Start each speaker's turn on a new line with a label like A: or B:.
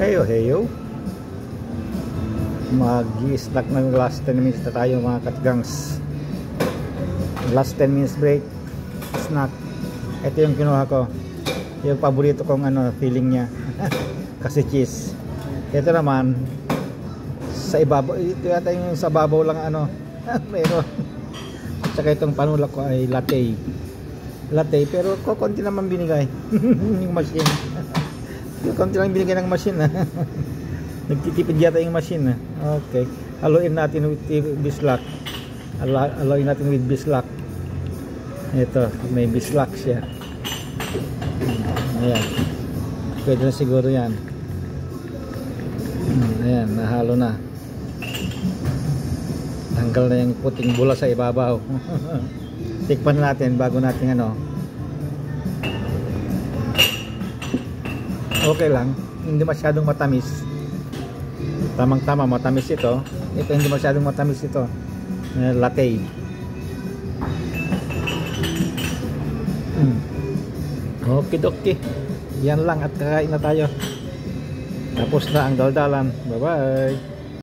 A: Heyo, heyo. Mag-i-snack ng last 10 minutes na tayo mga katgangs. Last 10 minutes break. Snack. Ito yung kinuha ko. Yung paborito kong feeling niya. Kasi cheese. Ito naman sa ibabaw. Ito yata yung sa babaw lang meron. Tsaka itong panulak ko ay latte. Latte. Pero konti naman binigay. Yung machine. Konti lang binigay ng machine. Nagtitipid yata yung machine. Okay. Haluin natin with bislak. Haluin natin with bislak. Ito. May bislak siya. Ayan. Pwede na siguro yan. Ayan. Nahalo na. Tanggal na yung puting bula sa ibabaw. Tikpan natin bago natin okay lang. Hindi masyadong matamis. Tamang-tama, matamis ito. Ito hindi masyadong matamis ito. Latte. Okay. Yan lang at kakain na tayo. Tapos na ang daldalan. Bye-bye.